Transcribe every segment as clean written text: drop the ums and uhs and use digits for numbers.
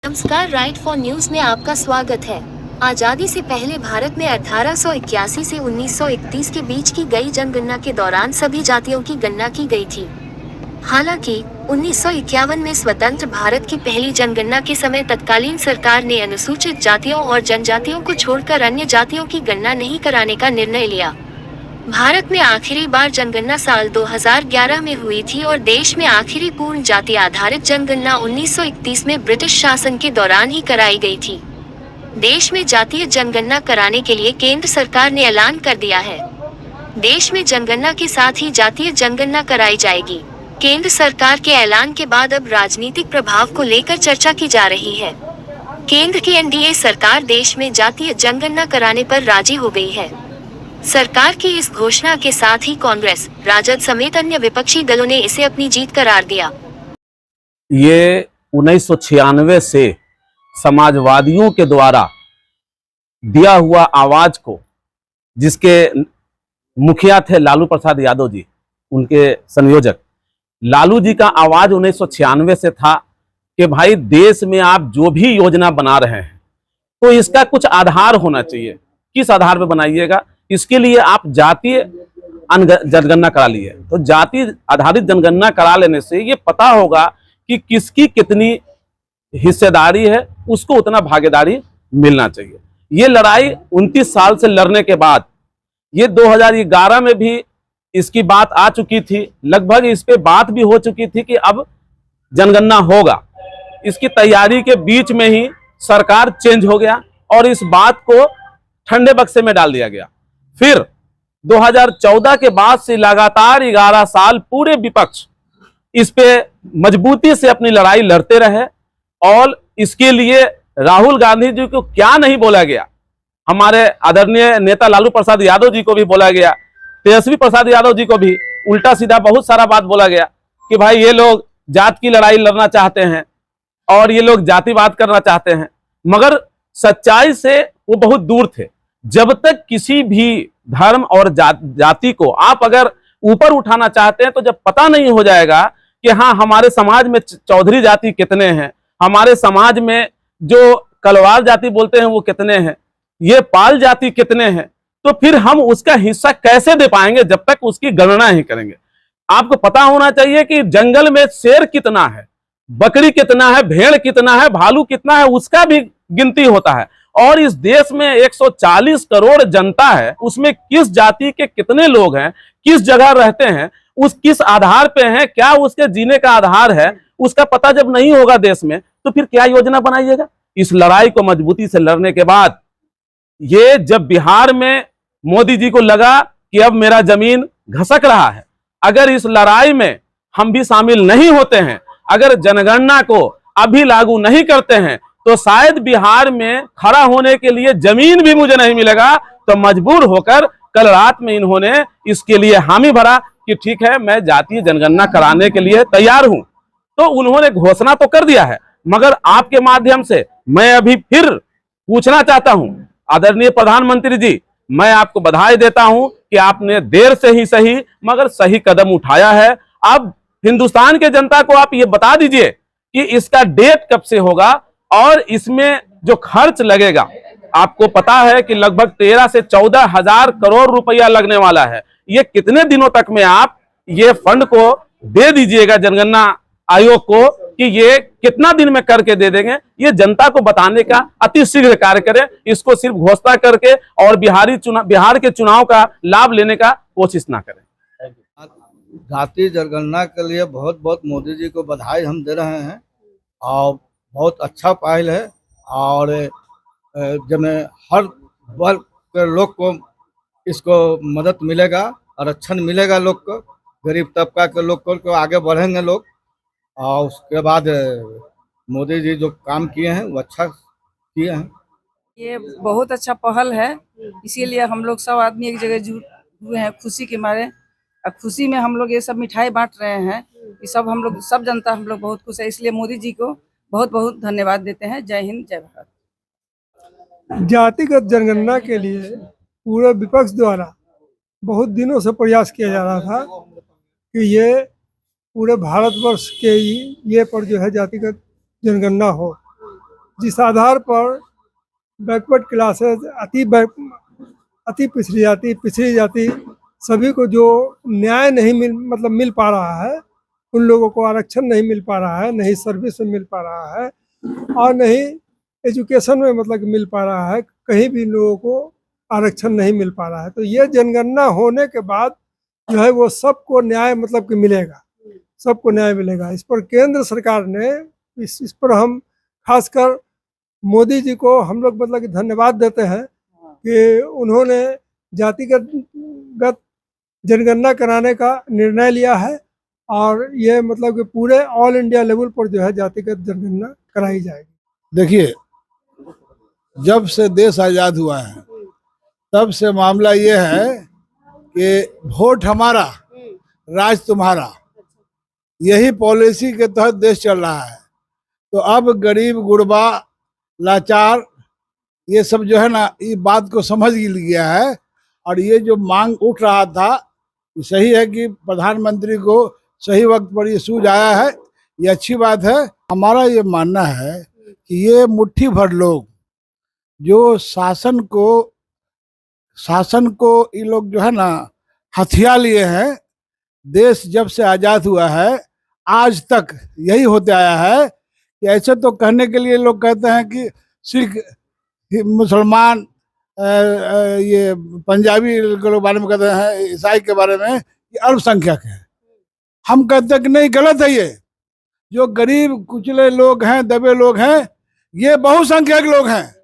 नमस्कार, right for news में आपका स्वागत है। आजादी से पहले भारत में 1881 से 1931 के बीच की गई जनगणना के दौरान सभी जातियों की गणना की गई थी। हालांकि 1951 में स्वतंत्र भारत की पहली जनगणना के समय तत्कालीन सरकार ने अनुसूचित जातियों और जनजातियों को छोड़कर अन्य जातियों की गणना नहीं कराने का निर्णय लिया। भारत में आखिरी बार जनगणना साल 2011 में हुई थी और देश में आखिरी पूर्ण जाति आधारित जनगणना 1931 में ब्रिटिश शासन के दौरान ही कराई गई थी। देश में जातीय जनगणना कराने के लिए केंद्र सरकार ने ऐलान कर दिया है। देश में जनगणना के साथ ही जातीय जनगणना कराई जाएगी। केंद्र सरकार के ऐलान के बाद अब राजनीतिक प्रभाव को लेकर चर्चा की जा रही है। केंद्र की एनडीए सरकार देश में जातीय जनगणना कराने पर राजी हो गई है। सरकार की इस घोषणा के साथ ही कांग्रेस, राजद समेत अन्य विपक्षी दलों ने इसे अपनी जीत करार दिया। ये 1996 से समाजवादियों के द्वारा दिया हुआ आवाज को, जिसके मुखिया थे लालू प्रसाद यादव जी, उनके संयोजक, लालू जी का आवाज 1996 से था कि भाई देश में आप जो भी योजना बना रहे हैं तो इसका कुछ आधार होना चाहिए। किस आधार पर बनाइएगा, इसके लिए आप जातीय जनगणना करा लिए। तो जाति आधारित जनगणना करा लेने से ये पता होगा कि किसकी कितनी हिस्सेदारी है, उसको उतना भागीदारी मिलना चाहिए। ये लड़ाई 29 साल से लड़ने के बाद ये 2011 में भी इसकी बात आ चुकी थी, लगभग इस पे बात भी हो चुकी थी कि अब जनगणना होगा। इसकी तैयारी के बीच में ही सरकार चेंज हो गया और इस बात को ठंडे बक्से में डाल दिया गया। फिर 2014 के बाद से लगातार 11 साल पूरे विपक्ष इस पे मजबूती से अपनी लड़ाई लड़ते रहे और इसके लिए राहुल गांधी जी को क्या नहीं बोला गया, हमारे आदरणीय नेता लालू प्रसाद यादव जी को भी बोला गया, तेजस्वी प्रसाद यादव जी को भी उल्टा सीधा बहुत सारा बात बोला गया कि भाई ये लोग जात की लड़ाई लड़ना चाहते हैं और ये लोग जातिवाद करना चाहते हैं, मगर सच्चाई से वो बहुत दूर थे। जब तक किसी भी धर्म और जाति को आप अगर ऊपर उठाना चाहते हैं तो जब पता नहीं हो जाएगा कि हाँ हमारे समाज में चौधरी जाति कितने हैं, हमारे समाज में जो कलवार जाति बोलते हैं वो कितने हैं, ये पाल जाति कितने हैं, तो फिर हम उसका हिस्सा कैसे दे पाएंगे जब तक उसकी गणना ही करेंगे। आपको पता होना चाहिए कि जंगल में शेर कितना है, बकरी कितना है, भेड़ कितना है, भालू कितना है, उसका भी गिनती होता है। और इस देश में 140 करोड़ जनता है, उसमें किस जाति के कितने लोग हैं, किस जगह रहते हैं, उस किस आधार पे हैं, क्या उसके जीने का आधार है, उसका पता जब नहीं होगा देश में तो फिर क्या योजना बनाइएगा। इस लड़ाई को मजबूती से लड़ने के बाद ये जब बिहार में मोदी जी को लगा कि अब मेरा जमीन घसक रहा है, अगर इस लड़ाई में हम भी शामिल नहीं होते हैं, अगर जनगणना को अभी लागू नहीं करते हैं तो शायद बिहार में खड़ा होने के लिए जमीन भी मुझे नहीं मिलेगा। तो मजबूर होकर कल रात में इन्होंने इसके लिए हामी भरा कि ठीक है मैं जातीय जनगणना कराने के लिए तैयार हूं। तो उन्होंने घोषणा तो कर दिया है, मगर आपके माध्यम से मैं अभी फिर पूछना चाहता हूं, आदरणीय प्रधानमंत्री जी, मैं आपको बधाई देता हूं कि आपने देर से ही सही मगर सही कदम उठाया है। अब हिंदुस्तान के जनता को आप ये बता दीजिए कि इसका डेट कब से होगा और इसमें जो खर्च लगेगा। आपको पता है कि लगभग 13 से 14 हजार करोड़ रुपया लगने वाला है। ये कितने दिनों तक में आप ये फंड को दे दीजिएगा जनगणना आयोग को कि ये कितना दिन में करके दे देंगे, ये जनता को बताने का अति शीघ्र कार्य करें। इसको सिर्फ घोषणा करके और बिहार के चुनाव का लाभ लेने का कोशिश ना करें। जातीय जनगणना के लिए बहुत बहुत मोदी जी को बधाई हम दे रहे हैं और बहुत अच्छा पहल है। और जब हर वर्ग के लोग को इसको मदद मिलेगा, आरक्षण मिलेगा, लोग को, गरीब तबका के लोग को आगे बढ़ेंगे लोग। और उसके बाद मोदी जी जो काम किए हैं वो अच्छा किए हैं। ये बहुत अच्छा पहल है, इसीलिए हम लोग सब आदमी एक जगह जुट हुए हैं खुशी के मारे। और खुशी में हम लोग ये सब मिठाई बांट रहे हैं, ये सब हम लोग सब जनता हम लोग बहुत खुश है, इसलिए मोदी जी को बहुत बहुत धन्यवाद देते हैं। जय हिंद, जय भारत। जातिगत जनगणना के लिए पूरे विपक्ष द्वारा बहुत दिनों से प्रयास किया जा रहा था कि ये पूरे भारतवर्ष के ये पर जो है जातिगत जनगणना हो। जिस आधार पर बैकवर्ड क्लासेस अति पिछड़ी जाति सभी को जो न्याय नहीं मिल पा रहा है, उन लोगों को आरक्षण नहीं मिल पा रहा है, नहीं सर्विस में मिल पा रहा है और नहीं एजुकेशन में मतलब कि मिल पा रहा है, कहीं भी लोगों को आरक्षण नहीं मिल पा रहा है। तो ये जनगणना होने के बाद जो है वो सबको न्याय मतलब कि मिलेगा, सबको न्याय मिलेगा। इस पर केंद्र सरकार ने इस पर हम खासकर मोदी जी को हम लोग मतलब कि धन्यवाद देते हैं कि उन्होंने जातिगत जनगणना कराने का निर्णय लिया है और ये मतलब कि पूरे ऑल इंडिया लेवल पर जो है जातिगत जनगणना कराई जाएगी। देखिए, जब से देश आज़ाद हुआ है तब से मामला ये है कि वोट हमारा राज तुम्हारा, यही पॉलिसी के तहत देश चल रहा है। तो अब गरीब गुरबा लाचार ये सब जो है ना, ये बात को समझ लिया है और ये जो मांग उठ रहा था, सही है कि प्रधानमंत्री को सही वक्त पर ये सूझ आया है, ये अच्छी बात है। हमारा ये मानना है कि ये मुट्ठी भर लोग जो शासन को ये लोग जो है ना हथिया लिए हैं, देश जब से आज़ाद हुआ है आज तक यही होते आया है कि ऐसे तो कहने के लिए लोग कहते हैं कि सिख मुसलमान ये पंजाबी के बारे में कहते हैं, ईसाई के बारे में ये अल्पसंख्यक है। हम कहते हैं कि नहीं, गलत है। ये जो गरीब कुचले लोग हैं, दबे लोग हैं, ये बहुसंख्यक लोग हैं।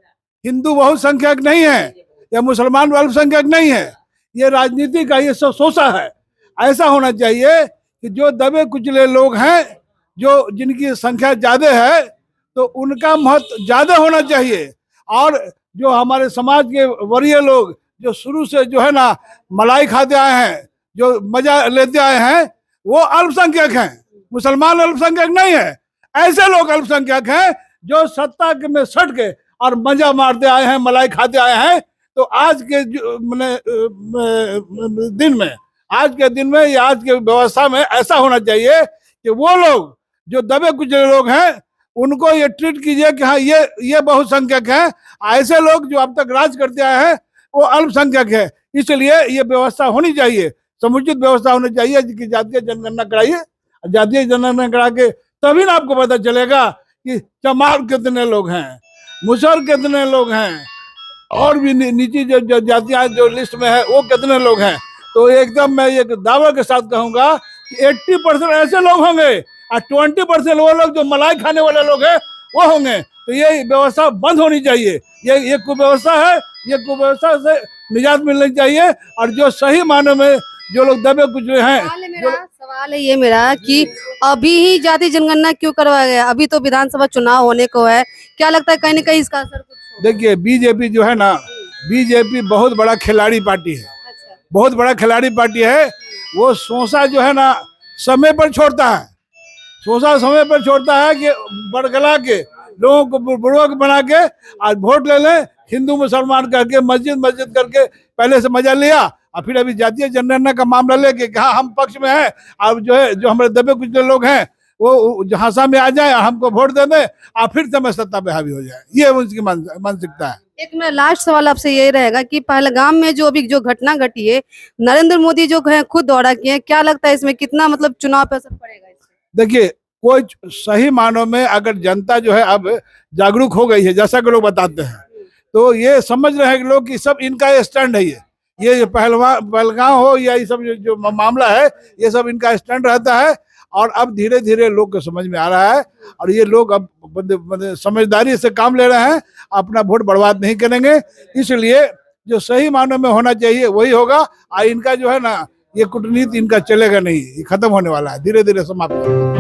हिंदू बहुसंख्यक नहीं है या मुसलमान अल्पसंख्यक नहीं है। ये राजनीति का ये सब सोचा है। ऐसा होना चाहिए कि जो दबे कुचले लोग हैं, जो जिनकी संख्या ज्यादा है, तो उनका महत्व ज्यादा होना चाहिए। और जो हमारे समाज के वरीय लोग जो शुरू से जो है ना मलाई खाते आए हैं, जो मजा लेते आए हैं, वो अल्पसंख्यक हैं। मुसलमान अल्पसंख्यक नहीं है। ऐसे लोग अल्पसंख्यक हैं जो सत्ता के में सट के और मजा मारते आए हैं, मलाई खाते आए हैं। तो आज के दिन में या आज के व्यवस्था में ऐसा होना चाहिए कि वो लोग जो दबे कुचले लोग हैं उनको ये ट्रीट कीजिए कि हाँ ये बहुसंख्यक है। ऐसे लोग जो अब तक राज करते आए हैं वो अल्पसंख्यक है। इसलिए ये व्यवस्था होनी चाहिए, समुचित व्यवस्था होनी चाहिए कि जातीय जनगणना कराइए। जातीय जनगणना करा के तभी ना आपको पता चलेगा कि चमार कितने लोग हैं, मुसहर कितने लोग हैं, और भी नीचे जो जातियां जो लिस्ट में है वो कितने लोग हैं। तो एकदम मैं ये दावा के साथ कहूंगा कि 80% ऐसे लोग होंगे और 20% वो लोग जो मलाई खाने वाले लोग हैं वो होंगे। तो ये व्यवस्था बंद होनी चाहिए। ये कुव्यवस्था है, ये कुव्यवस्था से निजात मिलनी चाहिए। और जो सही मायने में जो लोग दबे कुचले हैं, सवाल है ये मेरा कि अभी ही जाति जनगणना क्यों करवाया गया? अभी तो विधानसभा चुनाव होने को है, क्या लगता है कहीं न कहीं इसका असर कुछ होगा? देखिए, बीजेपी जो है ना, बीजेपी बहुत बड़ा खिलाड़ी पार्टी है। अच्छा। बहुत बड़ा खिलाड़ी पार्टी है। वो सोचा जो है ना समय पर छोड़ता है, सोचा समय पर छोड़ता है कि बड़गला के लोगों को बुड़वक बना के आज वोट ले लें, हिंदू मुसलमान करके मस्जिद करके पहले से मजा लिया और फिर अभी जातीय जनगणना का मामला लेके कहा हम पक्ष में हैं। अब जो है जो हमारे दबे कुचले लोग हैं वो झांसा में आ जाए और हमको वोट दे दें और फिर समय सत्ता पे हावी हो जाए। ये उनकी मानसिकता है। एक मेरा लास्ट सवाल आपसे यही रहेगा कि पहलगाम में जो अभी जो घटना घटी है, नरेंद्र मोदी जो है खुद दौरा किए, क्या लगता है इसमें कितना मतलब चुनाव पे असर पड़ेगा इससे? देखिए, कोई सही मानों में अगर जनता जो है अब जागरूक हो गई है, जैसा कि लोग बताते हैं, तो ये समझ रहे हैं लोग कि सब इनका स्टैंड है। ये पहलगाम हो या ये सब जो मामला है, ये सब इनका स्टैंड रहता है। और अब धीरे धीरे लोग को समझ में आ रहा है और ये लोग अब समझदारी से काम ले रहे हैं, अपना वोट बर्बाद नहीं करेंगे। इसलिए जो सही मानों में होना चाहिए वही होगा। और इनका जो है ना ये कूटनीति इनका चलेगा नहीं, ये खत्म होने वाला है, धीरे धीरे समाप्त होगा।